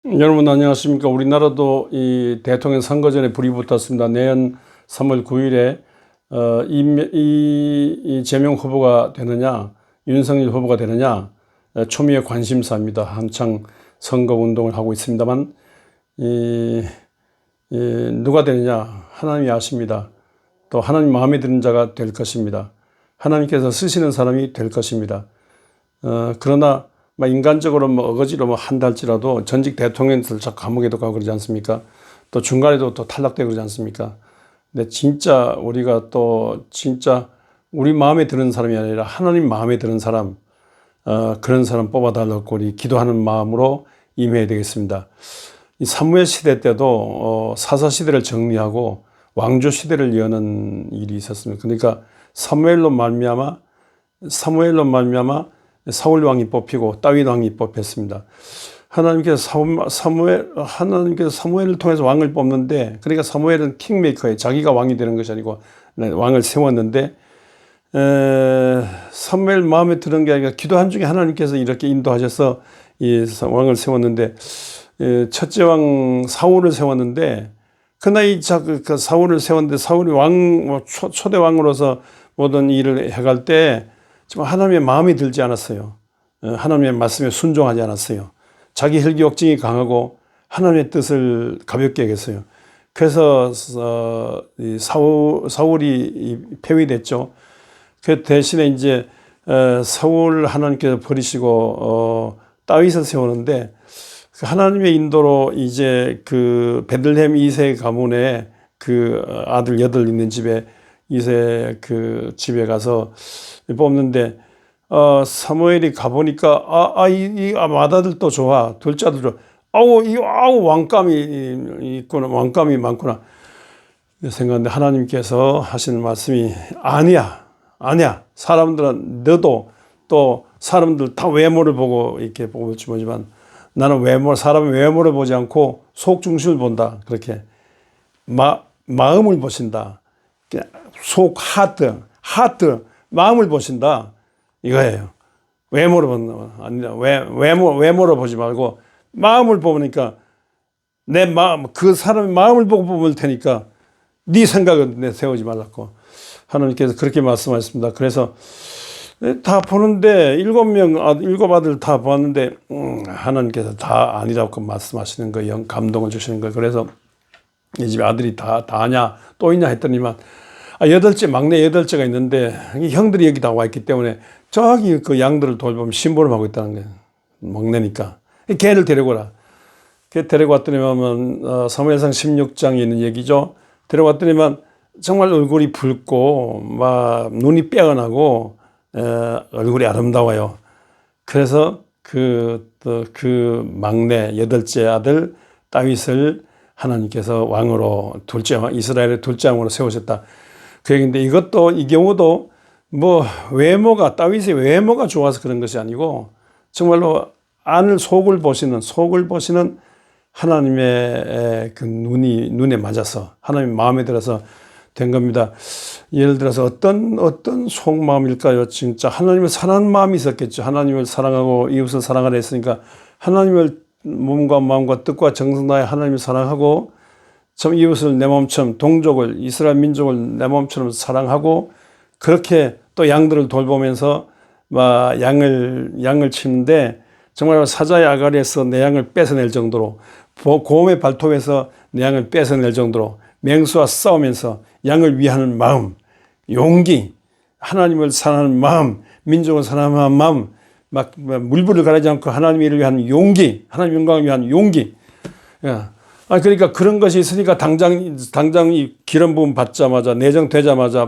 여러분 안녕하십니까. 우리나라도 이 대통령 선거전에 불이 붙었습니다. 내년 3월 9일에 이재명 후보가 되느냐 윤석열 후보가 되느냐 초미의 관심사입니다. 한창 선거운동을 하고 있습니다만 누가 되느냐 하나님이 아십니다. 또 하나님 마음에 드는 자가 될 것입니다. 하나님께서 쓰시는 사람이 될 것입니다. 그러나 인간적으로 어거지로 한달지라도 전직 대통령들 자꾸 감옥에도 가고 그러지 않습니까? 또 중간에도 또 탈락되고 그러지 않습니까? 근데 진짜 우리가 또 진짜 우리 마음에 드는 사람이 아니라 하나님 마음에 드는 사람, 그런 사람 뽑아달라고 우리 기도하는 마음으로 임해야 되겠습니다. 이 사무엘 시대 때도 사사 시대를 정리하고 왕조 시대를 여는 일이 있었습니다. 그러니까 사무엘로 말미암아 사울 왕이 뽑히고 다윗 왕이 뽑혔습니다. 하나님께서 사무엘을 통해서 왕을 뽑는데, 그러니까 사무엘은 킹메이커예요. 자기가 왕이 되는 것이 아니고 왕을 세웠는데, 사무엘 마음에 드는 게 아니라 기도한 중에 하나님께서 이렇게 인도하셔서 이 왕을 세웠는데, 첫째 왕 사울을 세웠는데, 그 사울을 세웠는데 사울이 초대 왕으로서 모든 일을 해갈 때 정말 하나님의 마음이 들지 않았어요. 하나님의 말씀에 순종하지 않았어요. 자기 혈기 욕정이 강하고 하나님의 뜻을 가볍게 여겼어요. 그래서 사울이 폐위됐죠. 그 대신에 이제 사울을 하나님께서 버리시고 다윗을 세우는데, 하나님의 인도로 이제 그 베들레헴 이세 가문에 그 아들 8 있는 집에 이세 그 집에 가서 뽑는데, 사무엘이 가보니까, 이 맏아들도 좋아. 둘째 아들도, 왕감이 있구나. 왕감이 많구나. 생각하는데 하나님께서 하시는 말씀이, 아니야. 사람들은, 너도 또 사람들 다 외모를 보고 이렇게 볼지 모르지만 나는 사람의 외모를 보지 않고 속 중심을 본다. 그렇게. 마음을 보신다. 속 하트, 마음을 보신다. 이거예요. 외모로 보는 거 아니라 외모로 보지 말고 마음을 보니까 내 마음, 그 사람의 마음을 보고 뽑을 테니까 네 생각은 내 세우지 말라고 하나님께서 그렇게 말씀하셨습니다. 그래서 다 보는데 7 아들 다 보았는데 하나님께서 다 아니라고 말씀하시는 거예요. 감동을 주시는 거예요. 그래서 이 집에 아들이 다 아냐 또 있냐 했더니만 8째, 막내 8째가 있는데 형들이 여기 다 와 있기 때문에 저기 그 양들을 돌보면 심부름하고 있다는 거예요. 막내니까. 걔를 데리고 오라. 걔 데리고 왔더니만 사무엘상 16장에 있는 얘기죠. 데려왔더니만 정말 얼굴이 붉고 막 눈이 빼어나고 얼굴이 아름다워요. 그래서 그 막내 8째 아들 다윗을 하나님께서 왕으로 이스라엘의 둘째 왕으로 세우셨다. 그 얘기인데, 이 경우도 다윗의 외모가 좋아서 그런 것이 아니고 정말로 속을 보시는 하나님의 그 눈에 맞아서 하나님 마음에 들어서 된 겁니다. 예를 들어서 어떤 속마음일까요? 진짜 하나님을 사랑하는 마음이 있었겠죠. 하나님을 사랑하고 이웃을 사랑하라 했으니까 하나님을 몸과 마음과 뜻과 정성 다해 하나님을 사랑하고 참 이웃을 내 몸처럼, 동족을, 이스라엘 민족을 내 몸처럼 사랑하고, 그렇게 또 양들을 돌보면서 양을 치는데 정말 사자의 아가리에서 내 양을 뺏어낼 정도로, 곰의 발톱에서 내 양을 뺏어낼 정도로 맹수와 싸우면서 양을 위하는 마음, 용기, 하나님을 사랑하는 마음, 민족을 사랑하는 마음, 물불을 가리지 않고 하나님의 일을 위한 용기, 하나님 영광을 위한 용기. 그러니까 그런 것이 있으니까 당장 이 기름 부음 받자마자, 내정되자마자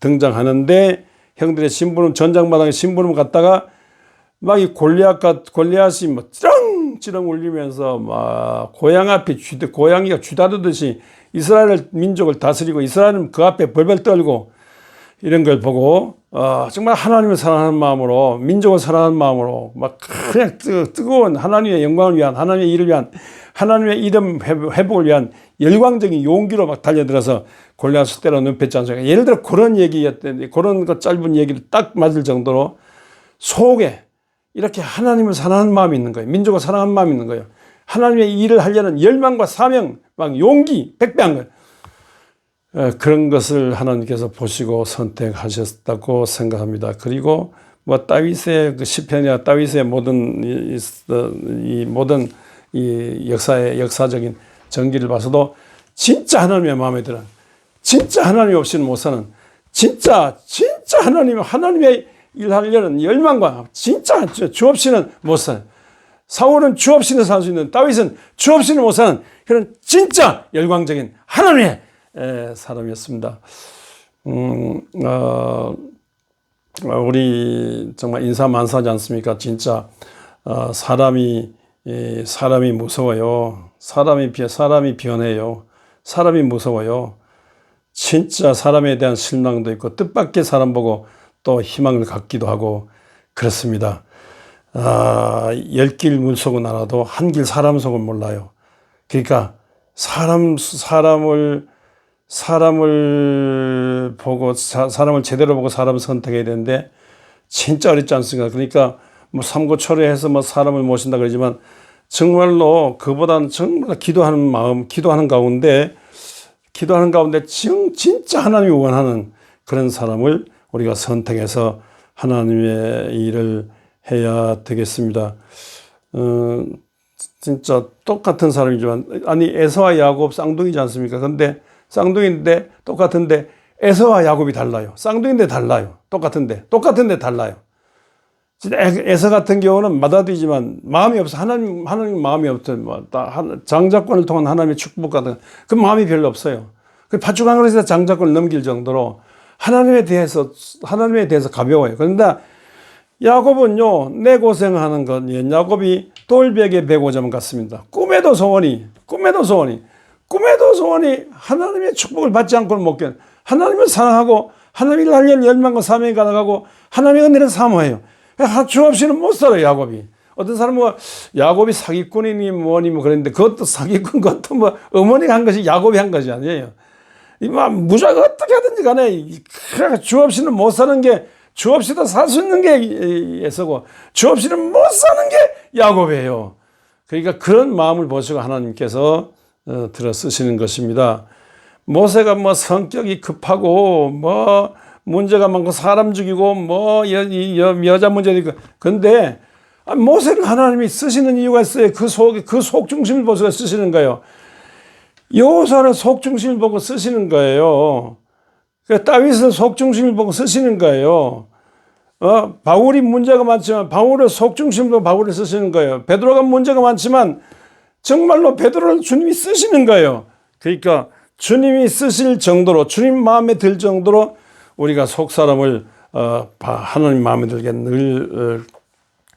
등장하는데, 형들의 심부름, 전장마당에 심부름 갔다가 이 골리앗이 찌렁찌렁 울리면서 고양 앞에 고양이가 쥐다르듯이 이스라엘 민족을 다스리고, 이스라엘은 그 앞에 벌벌 떨고, 이런 걸 보고 정말 하나님을 사랑하는 마음으로, 민족을 사랑하는 마음으로 그냥 뜨거운 하나님의 영광을 위한, 하나님의 일을 위한, 하나님의 이름 회복을 위한 열광적인 용기로 달려들어서 골리앗을 때려 눕혔지 않습니까? 예를 들어 그런 얘기였는데, 그런 짧은 얘기를 딱 맞을 정도로 속에 이렇게 하나님을 사랑하는 마음이 있는 거예요. 민족을 사랑하는 마음이 있는 거예요. 하나님의 일을 하려는 열망과 사명, 막 용기, 백배한 거예요. 그런 것을 하나님께서 보시고 선택하셨다고 생각합니다. 그리고 뭐 다윗의 그 시편이나 다윗의 모든 이 모든 이 역사적인 전기를 봐서도 진짜 하나님의 마음에 들어, 진짜 하나님 없이는 못 사는, 진짜 하나님의 일하려는 열망과 진짜 주 없이는 못 사는, 사울은 주 없이는 살 수 있는, 다윗은 주 없이는 못 사는 그런 진짜 열광적인 하나님의 사람이었습니다. 우리 정말 인사만사하지 않습니까? 진짜 사람이 무서워요. 사람이 변해요. 사람이 무서워요. 진짜 사람에 대한 실망도 있고 뜻밖의 사람 보고 또 희망을 갖기도 하고 그렇습니다. 10길 물속은 알아도 한 길 사람 속은 몰라요. 그러니까 사람을 보고 사람을 제대로 보고 사람을 선택해야 되는데 진짜 어렵지 않습니까? 그러니까 뭐 삼고초려해서 뭐 사람을 모신다 그러지만 정말로 그보다는 정말 기도하는 마음, 기도하는 가운데 진짜 하나님이 원하는 그런 사람을 우리가 선택해서 하나님의 일을 해야 되겠습니다. 진짜 똑같은 사람이지만, 아니 에서와 야곱 쌍둥이지 않습니까? 근데 쌍둥이인데 똑같은데 에서와 야곱이 달라요. 쌍둥이인데 달라요. 똑같은데 달라요. 진짜 에서 같은 경우는 맏아들이지만 마음이 없어. 하나님 마음이 없어. 장자권을 통한 하나님의 축복 같은 그 마음이 별로 없어요. 그 팥죽 한 그릇에서 장자권을 넘길 정도로 하나님에 대해서 가벼워요. 그런데 야곱은요, 내 고생하는 건 야곱이 돌베개 105점 같습니다. 꿈에도 소원이 하나님의 축복을 받지 않고는 못 견뎌요. 하나님을 사랑하고 하나님을 하려는 열망과 사명이 가득하고 하나님의 은혜를 사모해요. 주 없이는 못 살아요, 야곱이. 어떤 사람은 야곱이 사기꾼이니 뭐니 뭐 그랬는데 그것도 사기꾼, 그것도 뭐 어머니가 한 것이 야곱이 한 것이 아니에요. 무조건 어떻게 하든지 간에 주 없이는 못 사는 게, 주 없이도 살 수 있는 게 에서고 주 없이는 못 사는 게 야곱이에요. 그러니까 그런 마음을 보시고 하나님께서 들어 쓰시는 것입니다. 모세가 뭐 성격이 급하고 뭐 문제가 많고 사람 죽이고 뭐 여자 문제도 있고, 근데 모세를 하나님이 쓰시는 이유가 있어요. 그 속 중심을 보시고 쓰시는 거예요. 여호수아는 속 중심을 보고 쓰시는 거예요. 다윗은 속 중심을 보고 쓰시는 거예요. 바울이 문제가 많지만 바울의 속 중심을 보고 바울을 쓰시는 거예요. 베드로가 문제가 많지만 정말로 베드로를 주님이 쓰시는 거예요. 그러니까 주님이 쓰실 정도로, 주님 마음에 들 정도로 우리가 속 사람을 하나님 마음에 들게 늘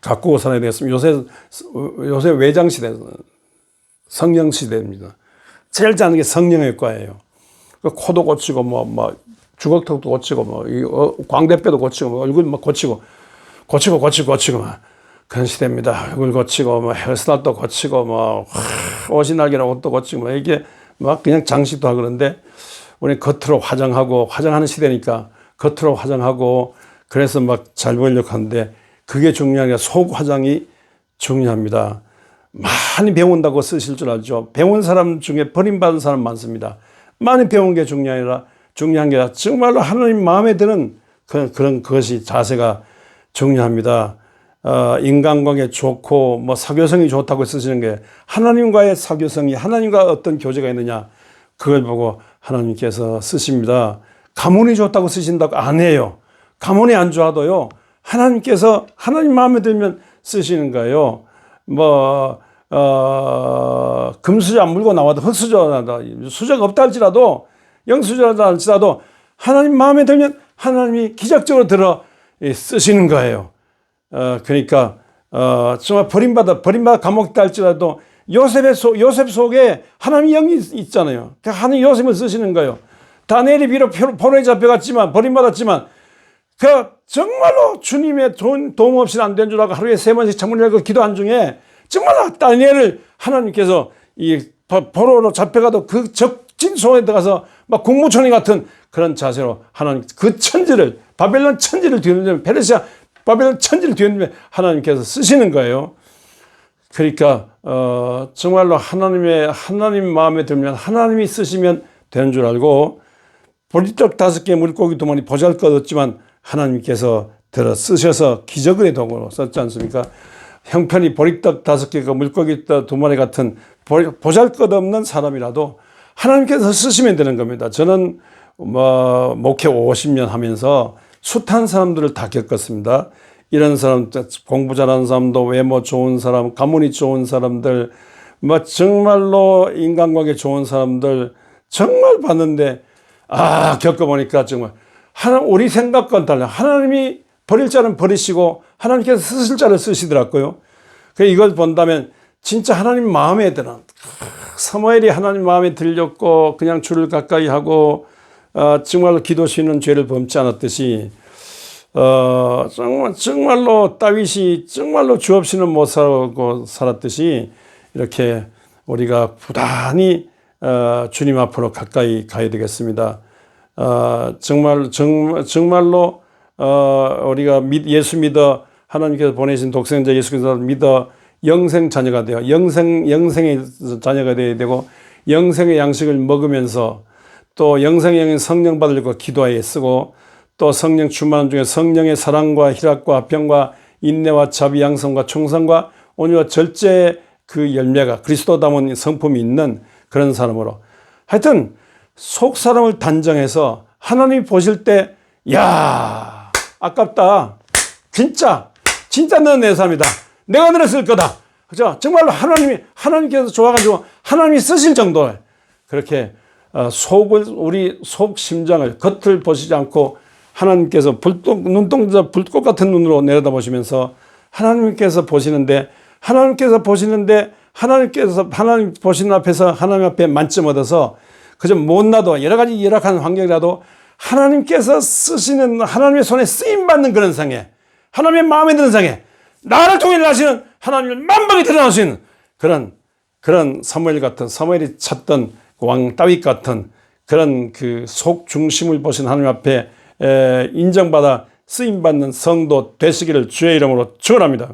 가꾸고 살아야 되겠습니다. 요새 외장 시대, 성령 시대입니다. 제일 잘하는 게 성령의 과예요. 코도 고치고 뭐 주걱턱도 고치고 광대뼈도 고치고 얼굴 고치고 막 그런 시대입니다. 얼굴 고치고 헤어스타일도 고치고 옷이 나기나 옷도 고치고 이게 그냥 장식도 하고 그런데 우리 겉으로 화장하는 시대니까 겉으로 화장하고 그래서 잘 보이려고 하는데 그게 중요한 게 속 화장이 중요합니다. 많이 배운다고 쓰실 줄 알죠. 배운 사람 중에 버림받은 사람 많습니다. 많이 배운 게 중요한 게 아니라 정말로 하나님 마음에 드는 그런 것이 자세가 중요합니다. 인간관계 좋고 사교성이 좋다고 쓰시는 게 하나님과의 사교성이, 하나님과 어떤 교제가 있느냐, 그걸 보고 하나님께서 쓰십니다. 가문이 좋다고 쓰신다고 안 해요. 가문이 안 좋아도요, 하나님께서 하나님 마음에 들면 쓰시는 거예요. 금수저 안 물고 나와도 흙수저라도, 수저가 없다 할지라도, 영수저라도 할지라도 하나님 마음에 들면 하나님이 기적적으로 들어 쓰시는 거예요. 그러니까 정말 버림받아 감옥에 할지라도 요셉 속에 하나님의 영이 있잖아요. 하나님 요셉을 쓰시는 거예요. 다니엘이 비록 포로에 잡혀갔지만, 버림받았지만 정말로 주님의 도움 없이는 안 된 줄 알고 하루에 3번씩 창문 열고 기도한 중에 정말로 다니엘을 하나님께서 이 포로로 잡혀가도 그 적진 속에 들어가서 국무총리 같은 그런 자세로 하나님 바벨론 천지를 뒤흔들면, 바벨론 천지를 뒤흔들면 하나님께서 쓰시는 거예요. 그러니까 정말로 하나님 마음에 들면 하나님이 쓰시면 되는 줄 알고 보리떡 5개 물고기 2마리 보잘것없지만 하나님께서 들어 쓰셔서 기적의 도구로 썼지 않습니까? 형편이 보리떡 5개가 물고기 2마리 같은 보잘것없는 사람이라도 하나님께서 쓰시면 되는 겁니다. 저는 목회 50년 하면서 숱한 사람들을 다 겪었습니다. 이런 사람, 공부 잘하는 사람도, 외모 좋은 사람, 가문이 좋은 사람들, 정말로 인간관계 좋은 사람들 정말 봤는데 겪어보니까 정말 우리 생각과는 달라. 하나님이 버릴 자는 버리시고 하나님께서 쓰실 자를 쓰시더라고요. 이걸 본다면 진짜 하나님 마음에 드는, 사무엘이 하나님 마음에 들렸고 그냥 주를 가까이 하고 정말로 기도 쉬는 죄를 범치 않았듯이 정말로 다윗이 정말로 주 없이는 못 살고 살았듯이 이렇게 우리가 부단히 주님 앞으로 가까이 가야 되겠습니다. 정말로 우리가 예수 믿어 하나님께서 보내신 독생자 예수 그리스도를 믿어 영생 자녀가 되어 영생의 자녀가 되어야 되고 영생의 양식을 먹으면서 또 영생의 성령 받으려고 기도하에 쓰고 또 성령 충만함 중에 성령의 사랑과 희락과 화평과 인내와 자비 양성과 충성과 온유와 절제의 그 열매가 그리스도 담은 성품이 있는 그런 사람으로 하여튼 속 사람을 단정해서 하나님이 보실 때 야 아깝다 진짜 넌 내 삶이다 내가 너를 쓸 거다 그죠? 정말로 하나님께서 좋아가지고 하나님이 쓰실 정도로 그렇게 우리 속 심장을 겉을 보시지 않고 하나님께서 눈동자 불꽃 같은 눈으로 내려다보시면서 하나님 보시는 앞에서 하나님 앞에 만점 얻어서 그저 못나도 여러 가지 열악한 환경이라도 하나님께서 쓰시는 하나님의 손에 쓰임받는 그런 상에 하나님의 마음에 드는 상에 나를 통해 하시는 하나님을 만방에 드러나시는 그런 사무엘이 찾던 왕 다윗 같은 그런 그 속 중심을 보신 하나님 앞에 인정받아 쓰임받는 성도 되시기를 주의 이름으로 축원합니다.